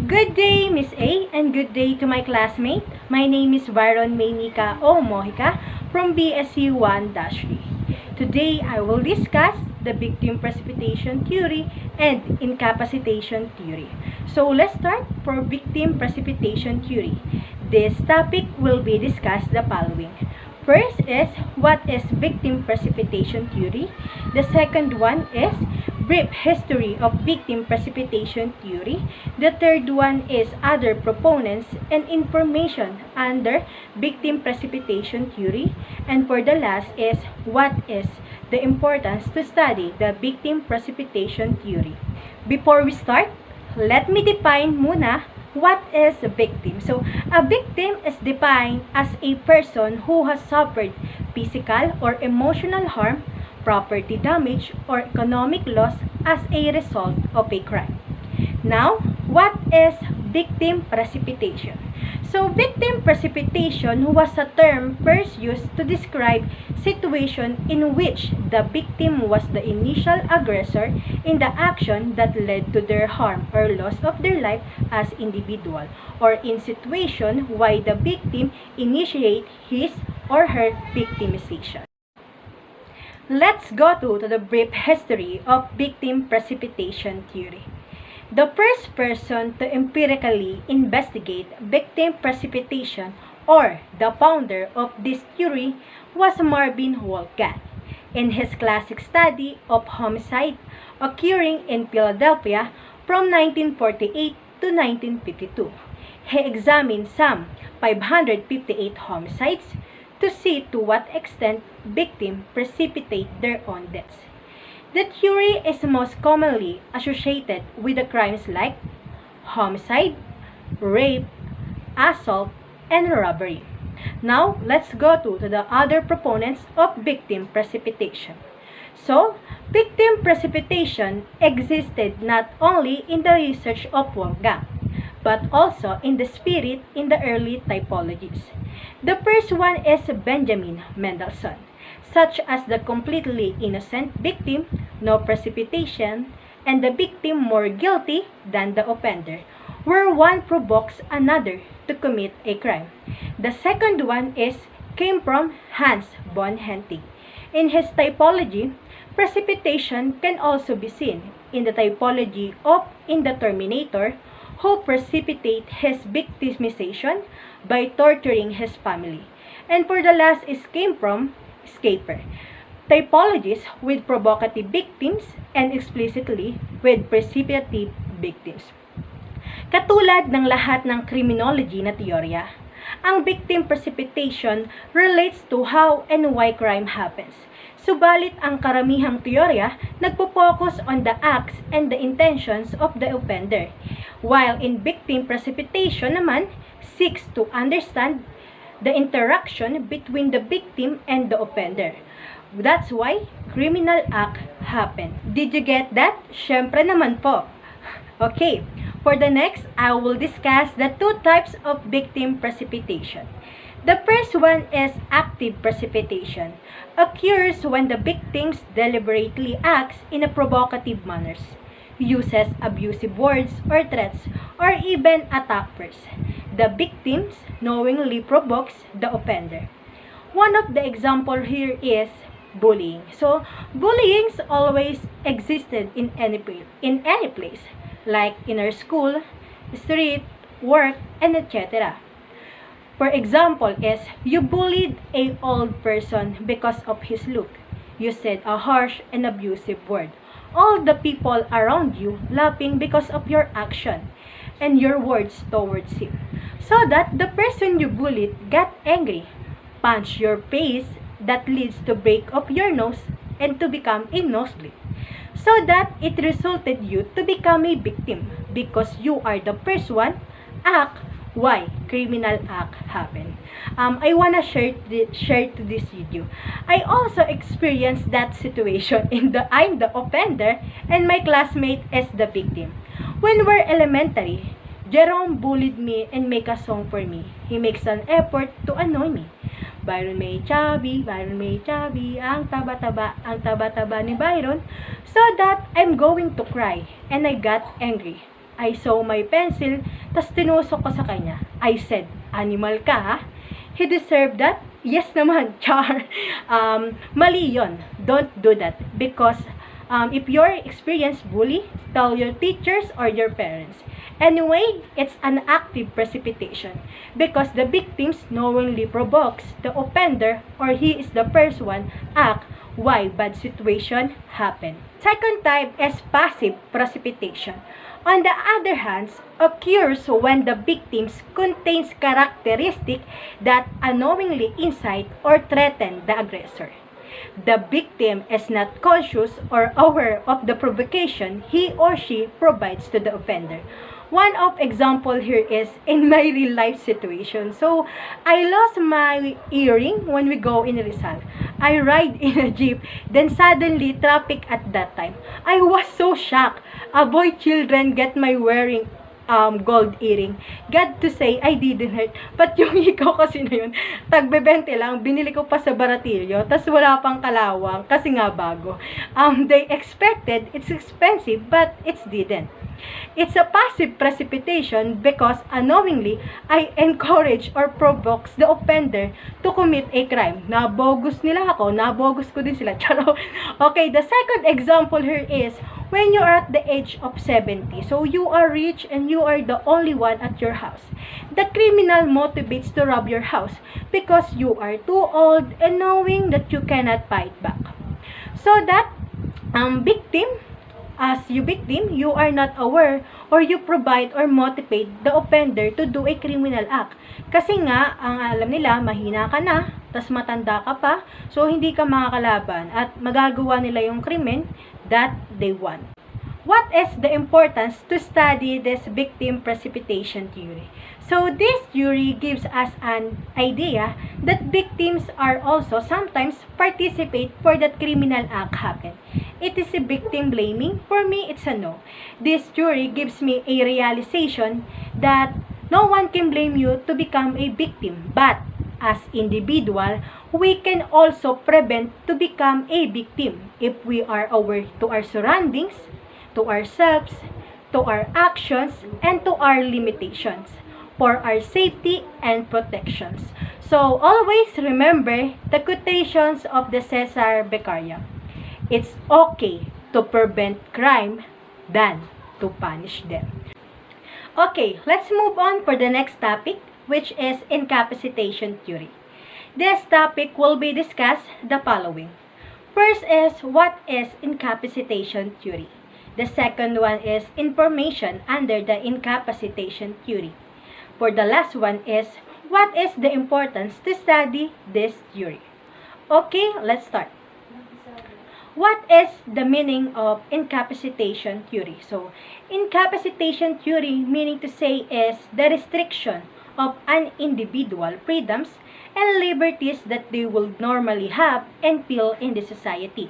Good day, Miss A, and good day to my classmate. My name is Byron Maynika O. Mojica from BSC 1-3. Today, I will discuss the victim precipitation theory and incapacitation theory. So, let's start for victim precipitation theory. This topic will be discussed the following. First is, what is victim precipitation theory? The second one is brief history of victim precipitation theory. The third one is other proponents and information under victim precipitation theory. And for the last is, what is the importance to study the victim precipitation theory. Before we start, let me define muna what is a victim. So, a victim is defined as a person who has suffered physical or emotional harm, property damage, or economic loss as a result of a crime. Now, what is victim precipitation? So, victim precipitation was a term first used to describe situation in which the victim was the initial aggressor in the action that led to their harm or loss of their life as individual, or in situation why the victim initiate his or her victimization. Let's go to the brief history of victim precipitation theory. The first person to empirically investigate victim precipitation, or the founder of this theory, was Marvin Wolfgang. In his classic study of homicide occurring in Philadelphia from 1948 to 1952, he examined some 558 homicides to see to what extent victims precipitate their own deaths. The theory is most commonly associated with the crimes like homicide, rape, assault, and robbery. Now, let's go to the other proponents of victim precipitation. So, victim precipitation existed not only in the research of Wolfgang, but also in the spirit in the early typologies. The first one is Benjamin Mendelssohn, such as the completely innocent victim, no precipitation, and the victim more guilty than the offender, where one provokes another to commit a crime. The second one came from Hans von Hentig. In his typology, precipitation can also be seen in the typology of Indeterminator, who precipitate his victimization by torturing his family. And for the last came from Schaeffer, typologies with provocative victims and explicitly with precipitative victims. Katulad ng lahat ng criminology na teorya, ang victim precipitation relates to how and why crime happens. Subalit ang karamihang teorya nagpo-focus on the acts and the intentions of the offender, while in victim precipitation naman seeks to understand the interaction between the victim and the offender. That's why criminal act happen. Did you get that? Syempre naman po. Okay, for the next, I will discuss the two types of victim precipitation. The first one is active precipitation. Occurs when the victim deliberately acts in a provocative manners, uses abusive words or threats, or even attack first. The victims knowingly provokes the offender. One of the example here is bullying. So, bullying always existed in any place, like in our school, street, work, and etc. For example is, you bullied a old person because of his look. You said a harsh and abusive word. All the people around you laughing because of your action and your words towards him. So that the person you bullied got angry, punched your face that leads to break of your nose and to become a nosebleed. So that it resulted you to become a victim because you are the first one act why criminal act happen. I wanna share to this video. I also experienced that situation I'm the offender and my classmate is the victim. When we're elementary, Jerome bullied me and make a song for me. He makes an effort to annoy me. Byron may chubby, ang taba-taba ni Byron, so that I'm going to cry and I got angry. I saw my pencil, tas tinusok ko sa kanya. I said, animal ka ha? He deserved that? Yes naman, char. Mali yun. Don't do that. Because if you're experienced bully, tell your teachers or your parents. Anyway, it's an active precipitation because the victims knowingly provokes the offender or he is the first one act why bad situation happen. Second type is passive precipitation. On the other hand, occurs when the victims contains characteristic that unknowingly incite or threaten the aggressor. The victim is not conscious or aware of the provocation he or she provides to the offender. One of example here is in my real life situation. So, I lost my earring when we go in Rizal. I ride in a jeep, then suddenly traffic at that time. I was so shocked. A boy children get my wearing gold earring. God to say, I didn't hurt. But yung ikaw kasi na yun, tagbe-20 lang, binili ko pa sa Baratillo, tas wala pang kalawang, kasi nga bago. They expected, it's expensive, but it didn't. It's a passive precipitation because unknowingly, I encourage or provokes the offender to commit a crime. Nabogus nila ako, nabogus ko din sila. Charo. Okay, the second example here is when you are at the age of 70. So, you are rich and you are the only one at your house. The criminal motivates to rob your house because you are too old and knowing that you cannot fight back. So that victim, you are not aware or you provide or motivate the offender to do a criminal act. Kasi nga, ang alam nila, mahina ka na, tas matanda ka pa, so hindi ka makakalaban at magagawa nila yung krimen that they want. What is the importance to study this victim precipitation theory? So this theory gives us an idea that victims are also sometimes participate for that criminal act happen. It is a victim blaming. For me, it's a no. This theory gives me a realization that no one can blame you to become a victim, but as individual, we can also prevent to become a victim if we are aware to our surroundings, to ourselves, to our actions, and to our limitations for our safety and protections. So always remember the quotations of the Cesar Beccaria. It's okay to prevent crime than to punish them. Okay, let's move on for the next topic, which is incapacitation theory. This topic will be discussed the following. First is what is incapacitation theory. The second one is information under the incapacitation theory. For the last one is what is the importance to study this theory. Okay, let's start. What is the meaning of incapacitation theory? So, incapacitation theory meaning to say is the restriction of an individual freedoms and liberties that they will normally have and feel in the society.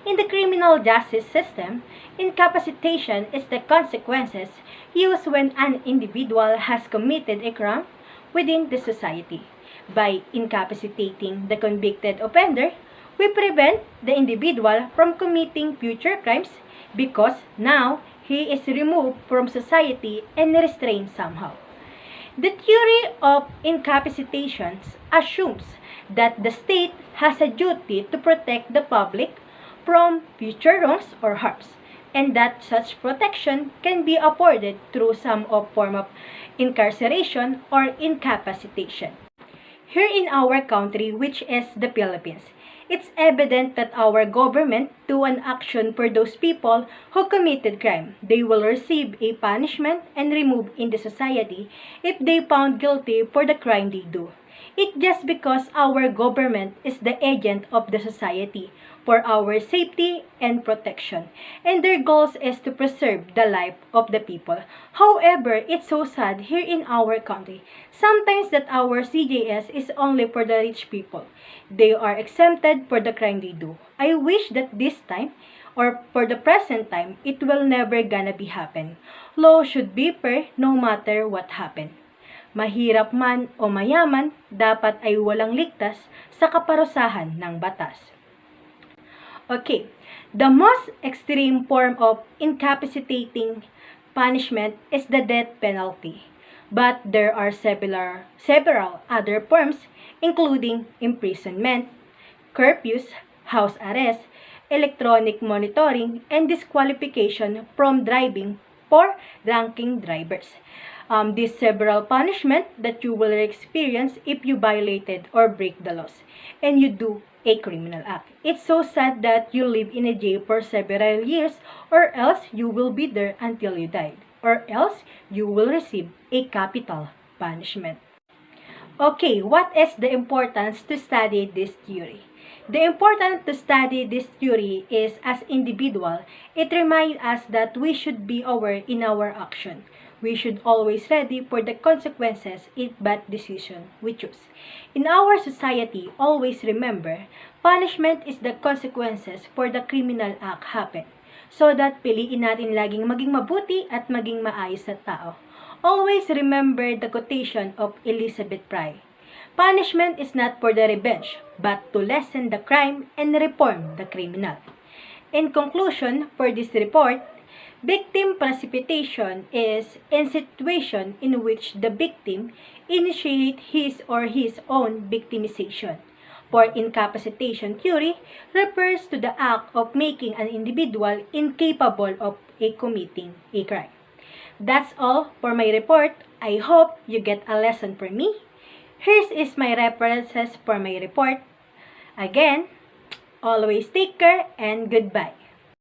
In the criminal justice system, incapacitation is the consequences used when an individual has committed a crime within the society. By incapacitating the convicted offender, we prevent the individual from committing future crimes because now he is removed from society and restrained somehow. The theory of incapacitations assumes that the state has a duty to protect the public from future wrongs or harms, and that such protection can be afforded through some form of incarceration or incapacitation. Here in our country, which is the Philippines, it's evident that our government do an action for those people who committed crime. They will receive a punishment and removed in the society if they found guilty for the crime they do. It just because our government is the agent of the society for our safety and protection, and their goals is to preserve the life of the people. However, it's so sad here in our country, sometimes that our CJS is only for the rich people. They are exempted for the crime they do. I wish that this time, or for the present time, it will never gonna be happen. Law should be fair no matter what happen. Mahirap man o mayaman, dapat ay walang ligtas sa kaparusahan ng batas. Okay, the most extreme form of incapacitating punishment is the death penalty. But there are several other forms, including imprisonment, curfews, house arrest, electronic monitoring, and disqualification from driving for drunken drivers. These several punishment that you will experience if you violated or break the laws and you do a criminal act. It's so sad that you live in a jail for several years, or else you will be there until you die, or else you will receive a capital punishment. Okay, what is the importance to study this theory? The importance to study this theory is as individual, it reminds us that we should be aware in our action. We should always ready for the consequences if bad decision we choose. In our society, always remember, punishment is the consequences for the criminal act happen. So that piliin natin laging maging mabuti at maging maayos na tao. Always remember the quotation of Elizabeth Fry. Punishment is not for the revenge, but to lessen the crime and reform the criminal. In conclusion, for this report, victim precipitation is a situation in which the victim initiates his or his own victimization. For incapacitation theory refers to the act of making an individual incapable of committing a crime. That's all for my report. I hope you get a lesson from me. Here is my references for my report. Again, always take care and goodbye.